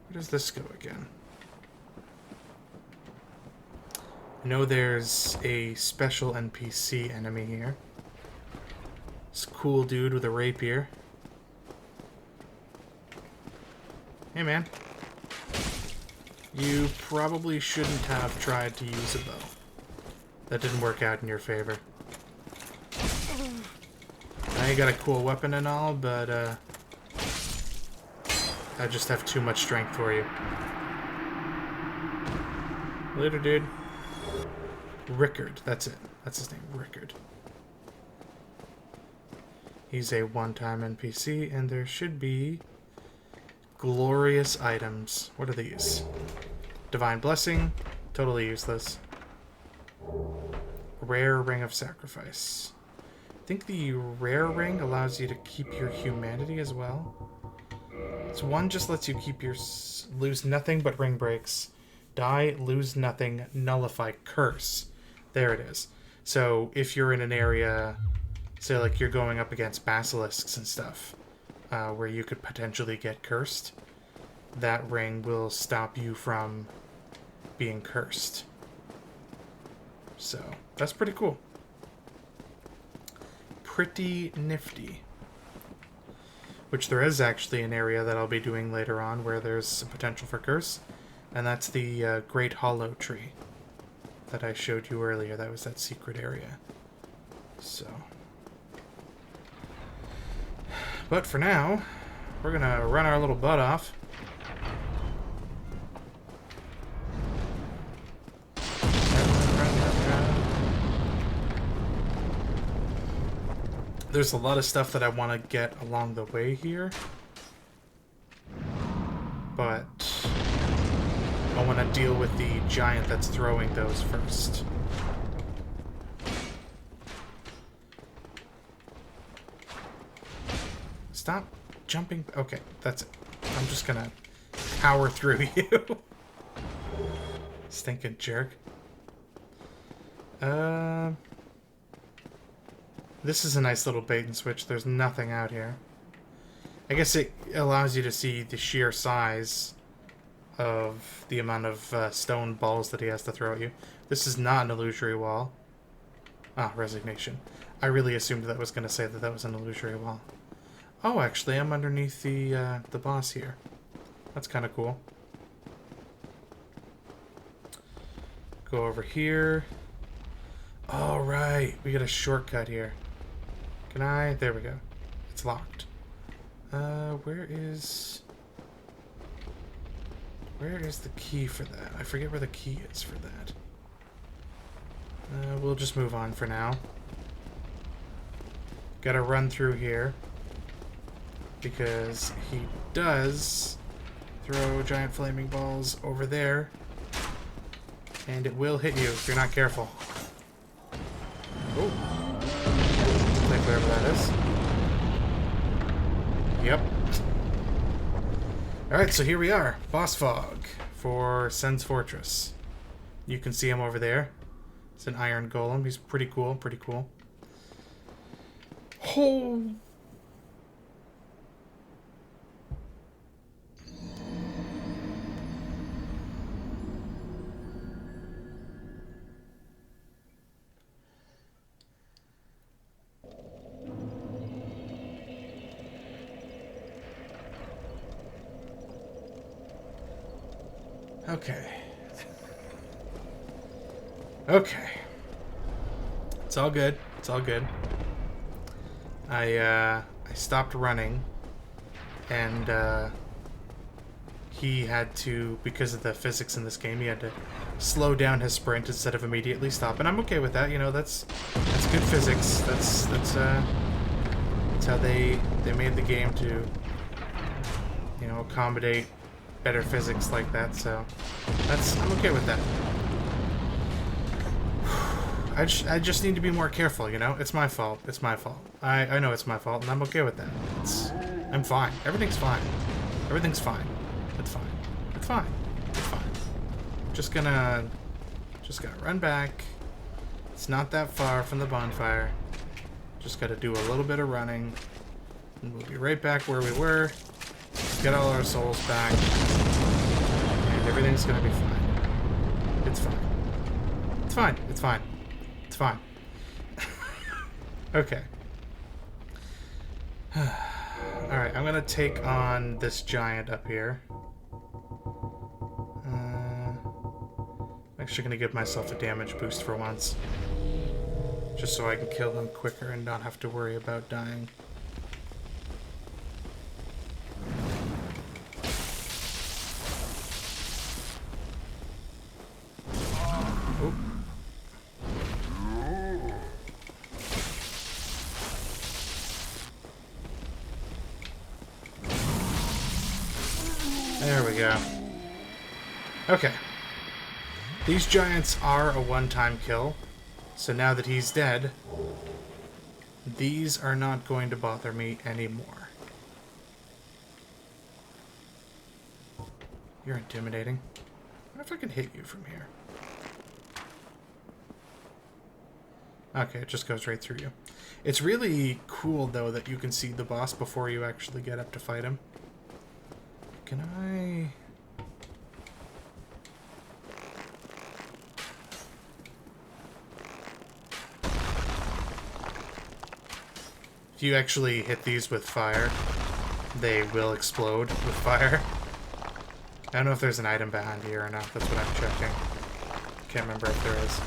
where does this go again? I know there's a special NPC enemy here. This cool dude with a rapier. Hey, man. You probably shouldn't have tried to use a bow. That didn't work out in your favor. Now you got a cool weapon and all, but, I just have too much strength for you. Later, dude. Rickard, that's it. That's his name, Rickard. He's a one-time NPC, and there should be glorious items. What are these? Divine Blessing, totally useless. Rare Ring of Sacrifice. I think the Rare Ring allows you to keep your humanity as well. So one just lets you keep your... lose nothing but ring breaks. Die, lose nothing, nullify, curse. There it is. So if you're in an area, say like you're going up against basilisks and stuff, where you could potentially get cursed, that ring will stop you from being cursed. So, that's pretty cool. Pretty nifty. Which there is actually an area that I'll be doing later on where there's a potential for curse. And that's the Great Hollow Tree that I showed you earlier. That was that secret area. So. But for now, we're going to run our little butt off. There's a lot of stuff that I want to get along the way here. But I want to deal with the giant that's throwing those first. Stop jumping. Okay, that's it. I'm just gonna power through you. Stinking jerk. This is a nice little bait and switch. There's nothing out here. I guess it allows you to see the sheer size of the amount of stone balls that he has to throw at you. This is not an illusory wall. Ah, resignation. I really assumed that was going to say that that was an illusory wall. Oh, actually, I'm underneath the boss here. That's kind of cool. Go over here. All right, we got a shortcut here. Can I? There we go. It's locked. Where is the key for that? I forget where the key is for that. We'll just move on for now. Gotta run through here. Because he does throw giant flaming balls over there. And it will hit you if you're not careful. Oh. Take whatever that is. Yep. Alright, so here we are. Boss Fog for Sen's Fortress. You can see him over there. It's an iron golem. He's pretty cool, pretty cool. Oh. Okay. Okay. It's all good. It's all good. I stopped running, and he had to, because of the physics in this game, he had to slow down his sprint instead of immediately stop, and I'm okay with that. You know, that's good physics. That's how they made the game to, you know, accommodate better physics like that. So I'm okay with that. I just need to be more careful, you know? It's my fault. It's my fault. I know it's my fault, and I'm okay with that. I'm fine. Everything's fine. Everything's fine. It's fine. It's fine. It's fine. Just gonna run back. It's not that far from the bonfire. Just gotta do a little bit of running. And we'll be right back where we were. Get all our souls back. And everything's gonna be fine. It's fine. It's fine. It's fine. It's fine. Okay. Alright, I'm gonna take on this giant up here. I'm actually gonna give myself a damage boost for once. Just so I can kill him quicker and not have to worry about dying. There we go. Okay. These giants are a one-time kill, so now that he's dead, these are not going to bother me anymore. You're intimidating. I wonder if I can hit you from here. Okay, it just goes right through you. It's really cool, though, that you can see the boss before you actually get up to fight him. Can I... If you actually hit these with fire, they will explode with fire. I don't know if there's an item behind here or not. That's what I'm checking. Can't remember if there is.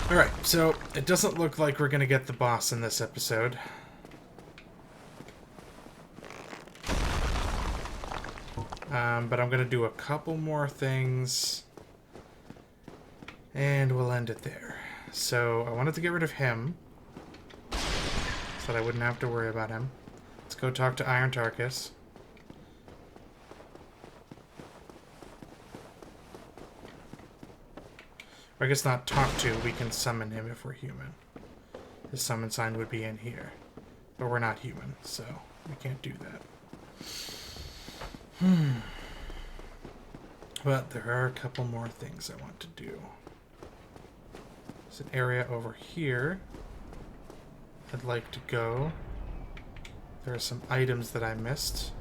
Alright, so it doesn't look like we're going to get the boss in this episode. But I'm going to do a couple more things. And we'll end it there. So I wanted to get rid of him, so that I wouldn't have to worry about him. Let's go talk to Iron Tarkus. Or I guess not talk to, we can summon him if we're human. His summon sign would be in here. But we're not human, so we can't do that. But there are a couple more things I want to do. There's an area over here I'd like to go. There are some items that I missed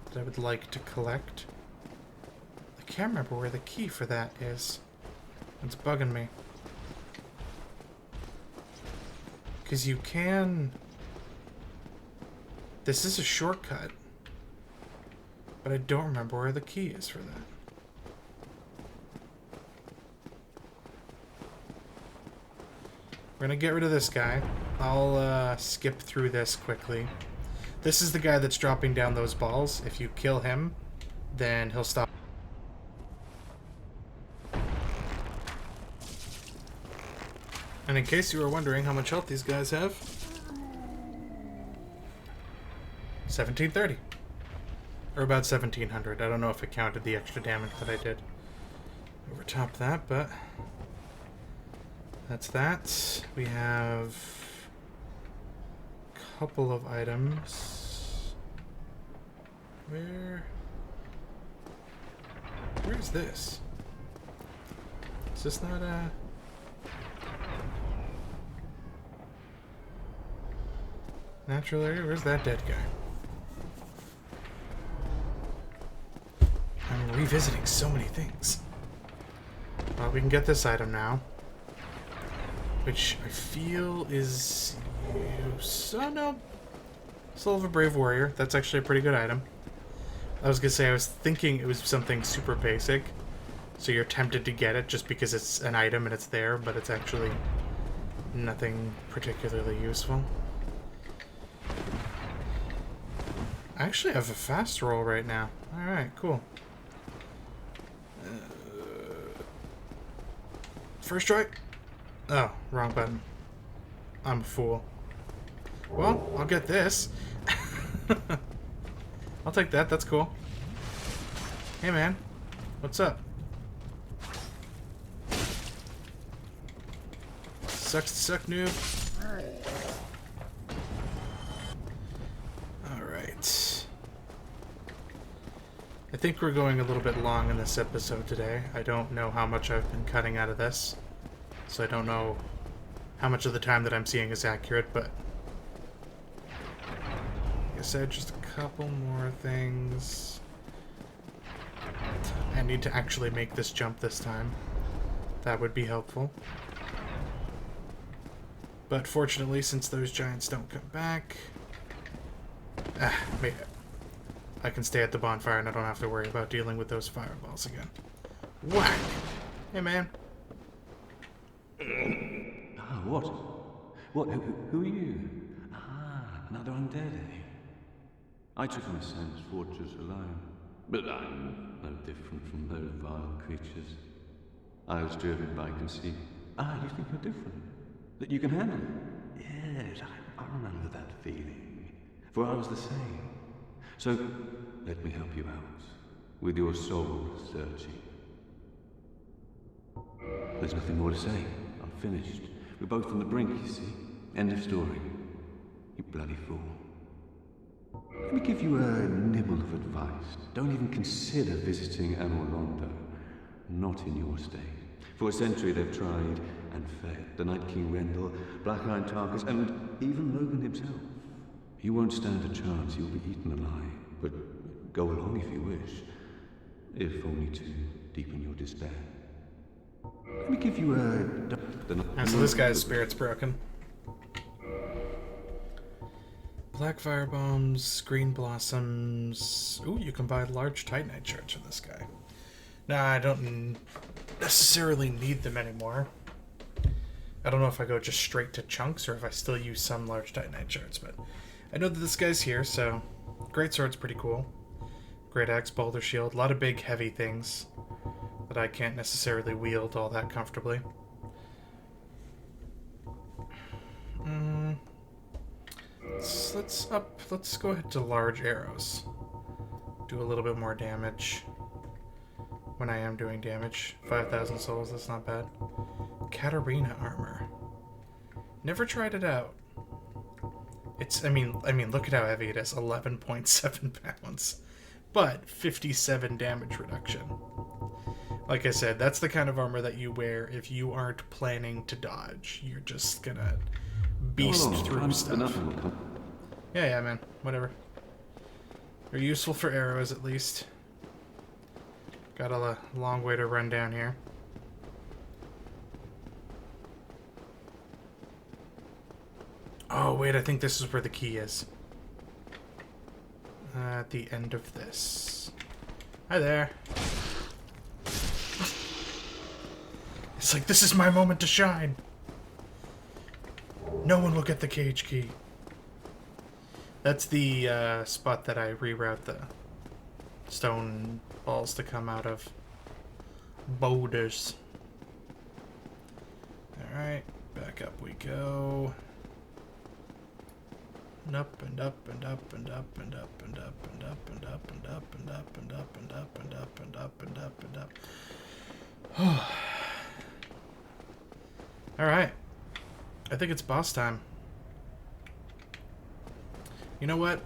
that I would like to collect. I can't remember where the key for that is. It's bugging me. Because you can... This is a shortcut. But I don't remember where the key is for that. We're gonna get rid of this guy. I'll skip through this quickly. This is the guy that's dropping down those balls. If you kill him, then he'll stop. And in case you were wondering how much health these guys have, 1730. Or about 1700. I don't know if it counted the extra damage that I did over top that, but that's that. We have a couple of items. Where's this? Is this not a... natural area? Where's that dead guy? I'm revisiting so many things. Well, we can get this item now. Which I feel is... Oh, no. Soul of a Brave Warrior. That's actually a pretty good item. I was gonna say, I was thinking it was something super basic. So you're tempted to get it just because it's an item and it's there, but it's actually nothing particularly useful. I actually have a fast roll right now. Alright, cool. First try. Oh, wrong button. I'm a fool. Well, I'll get this. I'll take that, that's cool. Hey man, what's up? Sucks to suck, noob. Alright. I think we're going a little bit long in this episode today. I don't know how much I've been cutting out of this. So I don't know how much of the time that I'm seeing is accurate, but like I said, just a couple more things. I need to actually make this jump this time. That would be helpful. But fortunately, since those giants don't come back, maybe I can stay at the bonfire and I don't have to worry about dealing with those fireballs again. Whack! Hey man. Ah, what? What? Who are you? Ah, another undead, eh? I took my sense fortress alone. But I'm no different from those vile creatures. I was driven by conceit. Ah, you think you're different? That you can handle it? Yes, I remember that feeling. For I was the same. So, let me help you out. With your soul searching. There's nothing more to say. I'm finished. We're both on the brink, you see. End of story. You bloody fool. Let me give you a nibble of advice. Don't even consider visiting Anor Londo. Not in your state. For a century they've tried and failed. The Night King Rendell, Black Iron Tarkus, and even Logan himself. You won't stand a chance. You'll be eaten alive. But go along if you wish. If only to deepen your despair. Let me give you a... So this guy's spirit's broken. Black fire bombs, green blossoms. Ooh, you can buy large titanite shards for this guy. Nah, I don't necessarily need them anymore. I don't know if I go just straight to chunks or if I still use some large titanite shards, but I know that this guy's here, so great sword's pretty cool. Great axe, boulder shield, a lot of big heavy things that I can't necessarily wield all that comfortably. Let's go ahead to large arrows. Do a little bit more damage when I am doing damage. 5,000 souls, that's not bad. Katarina armor. Never tried it out. I mean, look at how heavy it is. 11.7 pounds. But 57 damage reduction. Like I said, that's the kind of armor that you wear if you aren't planning to dodge. You're just gonna beast through stuff. Yeah, man. Whatever. They're useful for arrows, at least. Got a long way to run down here. Oh, wait, I think this is where the key is. At the end of this. Hi there. It's like, this is my moment to shine. No one will get the cage key. That's the spot that I reroute the stone balls to come out of. Boulders. Alright, back up we go. And up and up and up and up and up and up and up and up and up and up and up and up and up and up and up and up. Alright. I think it's boss time. You know what?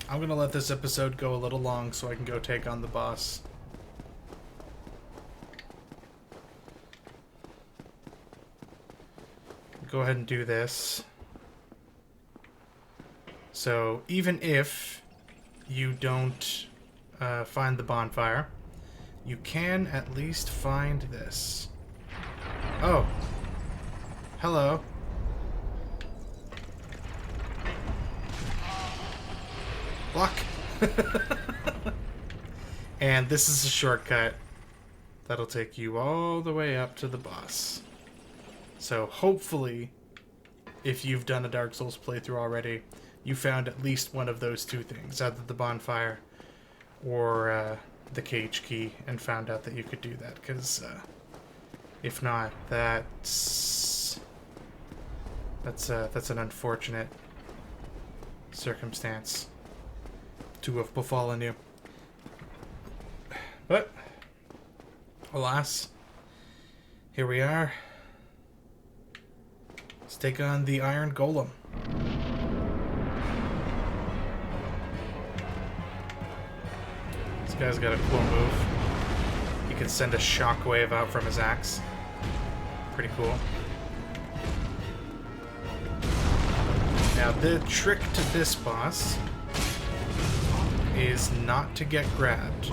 I'm gonna let this episode go a little long so I can go take on the boss. Go ahead and do this. So, even if you don't find the bonfire, you can at least find this. Oh. Hello. Block. And this is a shortcut that'll take you all the way up to the boss. So hopefully, if you've done a Dark Souls playthrough already, you found at least one of those two things, either the bonfire or the cage key, and found out that you could do that, because if not, that's an unfortunate circumstance to have befallen you. But alas, here we are. Let's take on the Iron Golem. This guy's got a cool move. He can send a shockwave out from his axe. Pretty cool. Now, the trick to this boss is not to get grabbed.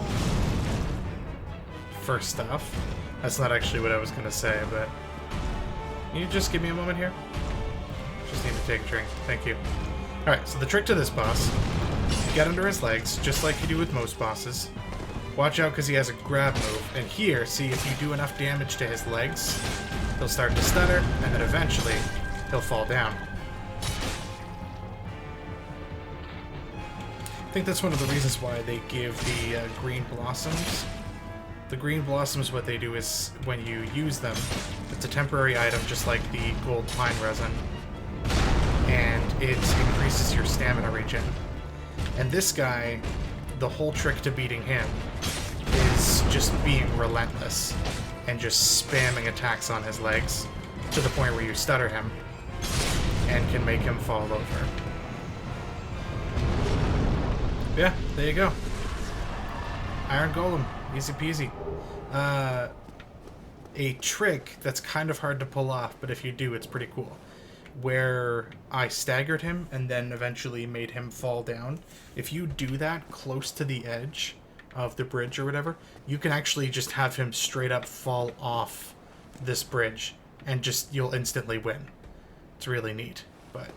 First off. That's not actually what I was going to say, but... Can you just give me a moment here? Just need to take a drink. Thank you. Alright, so the trick to this boss, you get under his legs, just like you do with most bosses. Watch out because he has a grab move. And here, see, if you do enough damage to his legs, he'll start to stutter, and then eventually, he'll fall down. I think that's one of the reasons why they give the green blossoms. The green blossoms, what they do is, when you use them, it's a temporary item just like the gold pine resin. And it increases your stamina regen. And this guy, the whole trick to beating him is just being relentless and just spamming attacks on his legs to the point where you stutter him and can make him fall over. Yeah, there you go. Iron Golem. Easy peasy. A trick that's kind of hard to pull off, but if you do, it's pretty cool. Where I staggered him and then eventually made him fall down. If you do that close to the edge of the bridge or whatever, you can actually just have him straight up fall off this bridge and just, you'll instantly win. It's really neat, but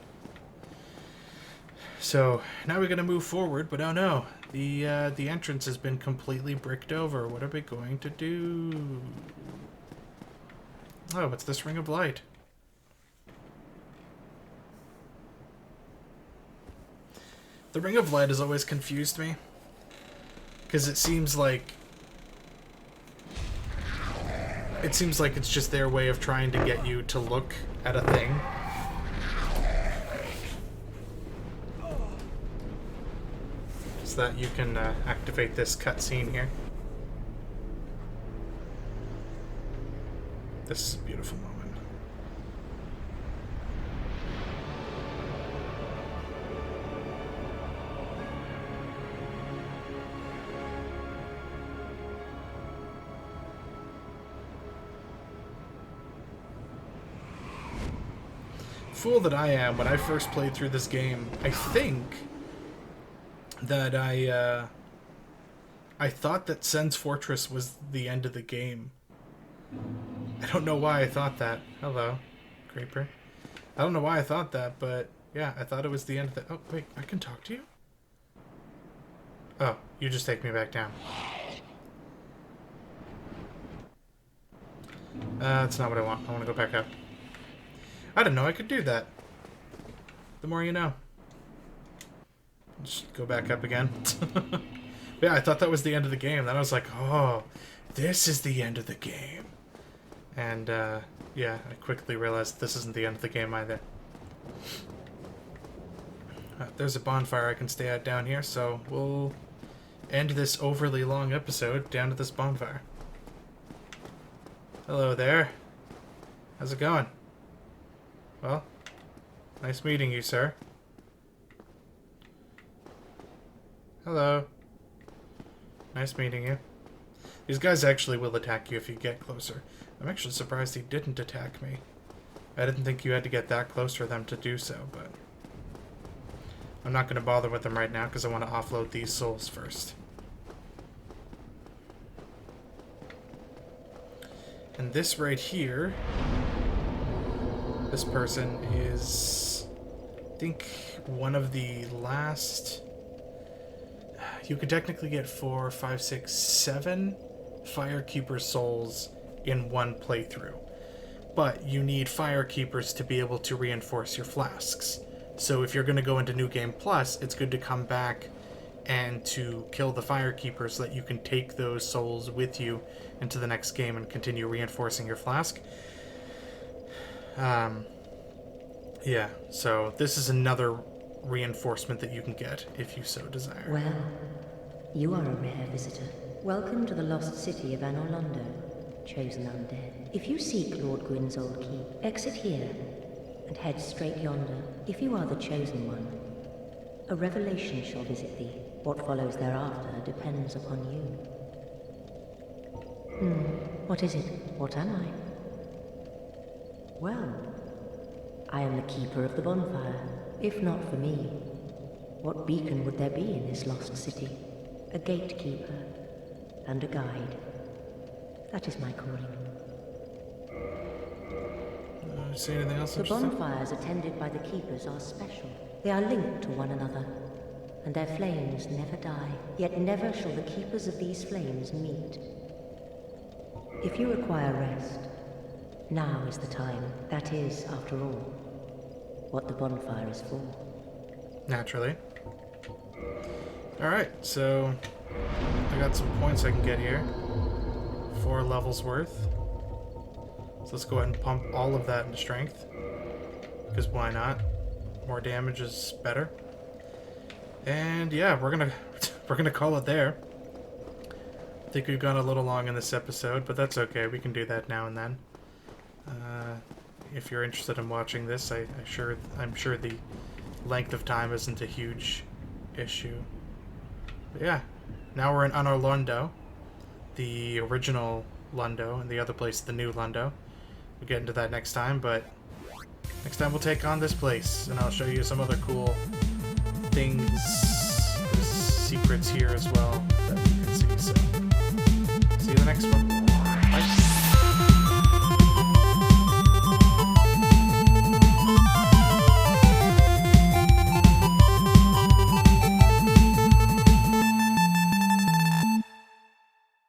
So now we're gonna move forward, but oh no, the entrance has been completely bricked over. What are we going to do? Oh, what's this ring of light? The ring of light has always confused me, because it seems like it's just their way of trying to get you to look at a thing. So that you can activate this cutscene here. This is a beautiful moment. Fool that I am, when I first played through this game, I think that I thought that Sen's Fortress was the end of the game. I don't know why I thought that. Hello, Creeper. I don't know why I thought that, but yeah, I thought it was the end of the... Oh, wait, I can talk to you? Oh, you just take me back down. That's not what I want. I want to go back up. I didn't know I could do that. The more you know. Just go back up again. Yeah, I thought that was the end of the game. Then I was like, oh, this is the end of the game. And, yeah, I quickly realized this isn't the end of the game either. There's a bonfire I can stay at down here, so we'll end this overly long episode down at this bonfire. Hello there. How's it going? Well, nice meeting you, sir. Hello. Nice meeting you. These guys actually will attack you if you get closer. I'm actually surprised he didn't attack me. I didn't think you had to get that close for them to do so, but... I'm not going to bother with them right now because I want to offload these souls first. And this right here... This person is, I think, one of the last... You could technically get 4, 5, 6, 7 Firekeeper souls in one playthrough. But you need Firekeepers to be able to reinforce your flasks. So if you're going to go into New Game Plus, it's good to come back and to kill the Firekeepers so that you can take those souls with you into the next game and continue reinforcing your flask. Yeah, so this is another reinforcement that you can get if you so desire. Well, you are a rare visitor. Welcome to the lost city of Anorlondo, chosen undead. If you seek Lord Gwyn's old keep, exit here and head straight yonder. If you are the chosen one, a revelation shall visit thee. What follows thereafter depends upon you. What is it? What am I? Well, I am the keeper of the bonfire. If not for me, what beacon would there be in this lost city? A gatekeeper and a guide. That is my calling. See anything else? The bonfires attended by the keepers are special. They are linked to one another, and their flames never die. Yet never shall the keepers of these flames meet. If you require rest, now is the time. That is, after all, what the bonfire is for. Naturally. Alright, so I got some points I can get here. 4 levels worth. So let's go ahead and pump all of that into strength. Because why not? More damage is better. And yeah, we're gonna call it there. I think we've gone a little long in this episode, but that's okay. We can do that now and then. If you're interested in watching this, I'm sure the length of time isn't a huge issue. But yeah, now we're in Anorlondo, the original Lundo, and the other place, the new Lundo. We'll get into that next time, but next time we'll take on this place, and I'll show you some other cool things, secrets here as well that you can see. So, see you in the next one.